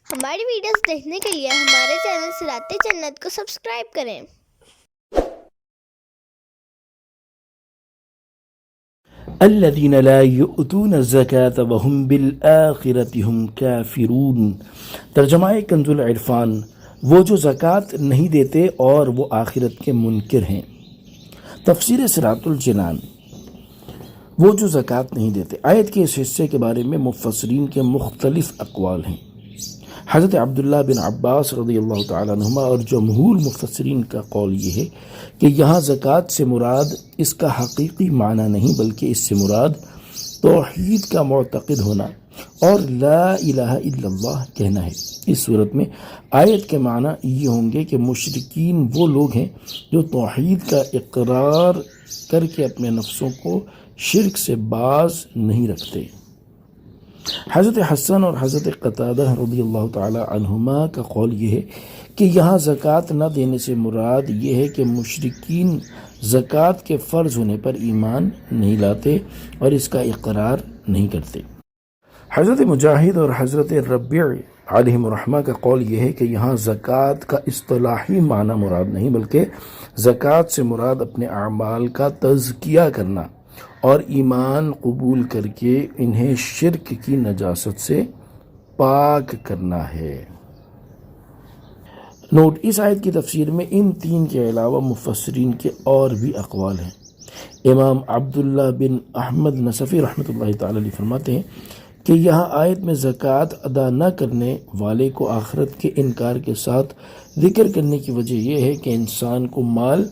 ہماری ویڈیوز دیکھنے کے لیے ہمارے چینل صراط جنت کو سبسکرائب کریں۔ الذين لا يؤتون الزكاة وهم بالآخرة هم كافرون۔ ترجمہ کنز العرفان، وہ جو زکوٰۃ نہیں دیتے اور وہ آخرت کے منکر ہیں۔ تفسیر صراط الجنان، وہ جو زکوٰۃ نہیں دیتے۔ آیت کے اس حصے کے بارے میں مفسرین کے مختلف اقوال ہیں۔ حضرت عبداللہ بن عباس رضی اللہ تعالیٰ عنہما اور جمہور مفسرین کا قول یہ ہے کہ یہاں زکوٰۃ سے مراد اس کا حقیقی معنی نہیں بلکہ اس سے مراد توحید کا معتقد ہونا اور لا الہ الا اللہ کہنا ہے۔ اس صورت میں آیت کے معنی یہ ہوں گے کہ مشرکین وہ لوگ ہیں جو توحید کا اقرار کر کے اپنے نفسوں کو شرک سے باز نہیں رکھتے۔ حضرت حسن اور حضرت قتادہ رضی اللہ تعالی عنہما کا قول یہ ہے کہ یہاں زکوٰۃ نہ دینے سے مراد یہ ہے کہ مشرکین زکوٰۃ کے فرض ہونے پر ایمان نہیں لاتے اور اس کا اقرار نہیں کرتے۔ حضرت مجاہد اور حضرت ربیع علیہ الرحمہ کا قول یہ ہے کہ یہاں زکوٰۃ کا اصطلاحی معنی مراد نہیں بلکہ زکوٰۃ سے مراد اپنے اعمال کا تزکیہ کرنا اور ایمان قبول کر کے انہیں شرک کی نجاست سے پاک کرنا ہے۔ نوٹ: اس آیت کی تفسیر میں ان تین کے علاوہ مفسرین کے اور بھی اقوال ہیں۔ امام عبداللہ بن احمد نصفی رحمۃ اللہ تعالی علیہ فرماتے ہیں کہ یہاں آیت میں زکوٰۃ ادا نہ کرنے والے کو آخرت کے انکار کے ساتھ ذکر کرنے کی وجہ یہ ہے کہ انسان کو مال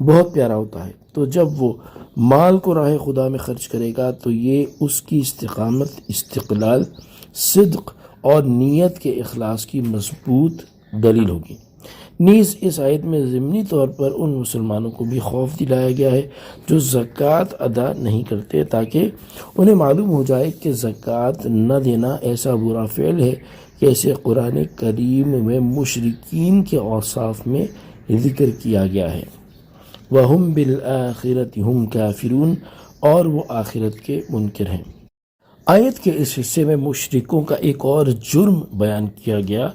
بہت پیارا ہوتا ہے، تو جب وہ مال کو راہ خدا میں خرچ کرے گا تو یہ اس کی استقامت، استقلال، صدق اور نیت کے اخلاص کی مضبوط دلیل ہوگی۔ نیز اس آیت میں ضمنی طور پر ان مسلمانوں کو بھی خوف دلایا گیا ہے جو زکوٰۃ ادا نہیں کرتے، تاکہ انہیں معلوم ہو جائے کہ زکوٰۃ نہ دینا ایسا برا فعل ہے جیسے قرآن کریم میں مشرکین کے اوصاف میں ذکر کیا گیا ہے۔ وَهُمْ بِالْآخِرَةِ هُمْ كَافِرُونَ، اور وہ آخرت کے منکر ہیں۔ آیت کے اس حصے میں مشرکوں کا ایک اور جرم بیان کیا گیا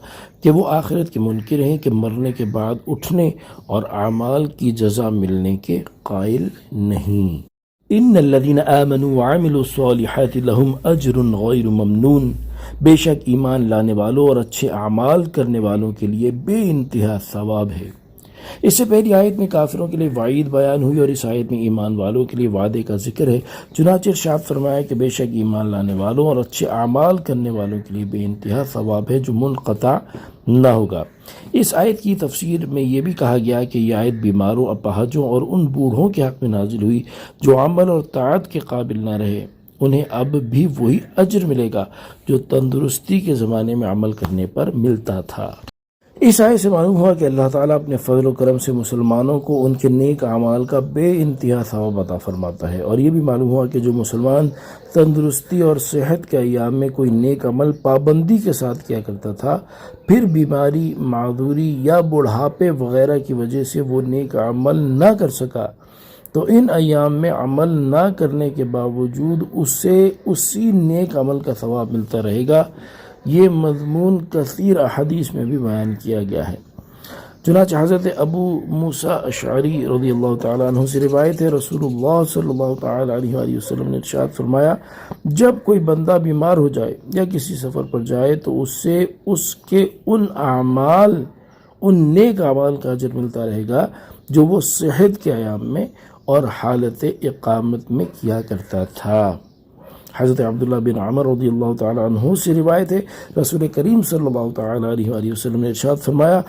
کہ وہ آخرت کے منکر ہیں کہ مرنے کے بعد اٹھنے اور اعمال کی جزا ملنے کے قائل نہیں۔ ان الذين آمنوا وعملوا الصالحات لهم اجر غیر ممنون، بے شک ایمان لانے والوں اور اچھے اعمال کرنے والوں کے لیے بے انتہا ثواب ہے۔ اس سے پہلی آیت میں کافروں کے لیے وعید بیان ہوئی اور اس آیت میں ایمان والوں کے لیے وعدے کا ذکر ہے۔ چنانچہ ارشاد فرمایا کہ بے شک ایمان لانے والوں اور اچھے اعمال کرنے والوں کے لیے بے انتہا ثواب ہے جو منقطع نہ ہوگا۔ اس آیت کی تفسیر میں یہ بھی کہا گیا کہ یہ آیت بیماروں، اپاہجوں اور ان بوڑھوں کے حق میں نازل ہوئی جو عمل اور طاعت کے قابل نہ رہے، انہیں اب بھی وہی اجر ملے گا جو تندرستی کے زمانے میں عمل کرنے پر ملتا تھا۔ اس آیت سے معلوم ہوا کہ اللہ تعالیٰ اپنے فضل و کرم سے مسلمانوں کو ان کے نیک اعمال کا بے انتہا ثواب عطا فرماتا ہے، اور یہ بھی معلوم ہوا کہ جو مسلمان تندرستی اور صحت کے ایام میں کوئی نیک عمل پابندی کے ساتھ کیا کرتا تھا، پھر بیماری، معذوری یا بڑھاپے وغیرہ کی وجہ سے وہ نیک عمل نہ کر سکا، تو ان ایام میں عمل نہ کرنے کے باوجود اسے اسی نیک عمل کا ثواب ملتا رہے گا۔ یہ مضمون کثیر احادیث میں بھی بیان کیا گیا ہے۔ چنانچہ حضرت ابو موسیٰ اشعری رضی اللہ تعالیٰ عنہ سے روایت ہے، رسول اللہ صلی اللہ تعالیٰ علیہ وآلہ وسلم نے ارشاد فرمایا، جب کوئی بندہ بیمار ہو جائے یا کسی سفر پر جائے تو اس سے اس کے ان نیک اعمال کا اجر ملتا رہے گا جو وہ صحت کے ایام میں اور حالت اقامت میں کیا کرتا تھا۔ حضرت عبداللہ بن عمر رضی اللہ تعالیٰ عنہ سے روایت ہے، رسول کریم صلی اللہ تعالیٰ علیہ وآلہ وسلم نے ارشاد فرمایا،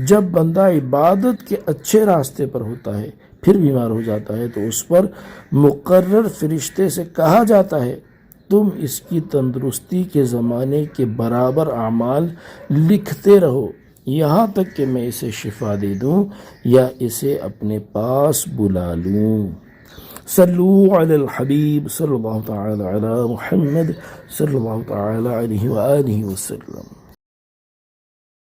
جب بندہ عبادت کے اچھے راستے پر ہوتا ہے پھر بیمار ہو جاتا ہے تو اس پر مقرر فرشتے سے کہا جاتا ہے، تم اس کی تندرستی کے زمانے کے برابر اعمال لکھتے رہو یہاں تک کہ میں اسے شفا دے دوں یا اسے اپنے پاس بلا لوں۔ صلو علی الحبیب صلی اللہ تعالی علی محمد صلی اللہ تعالی علیہ وآلہ وسلم۔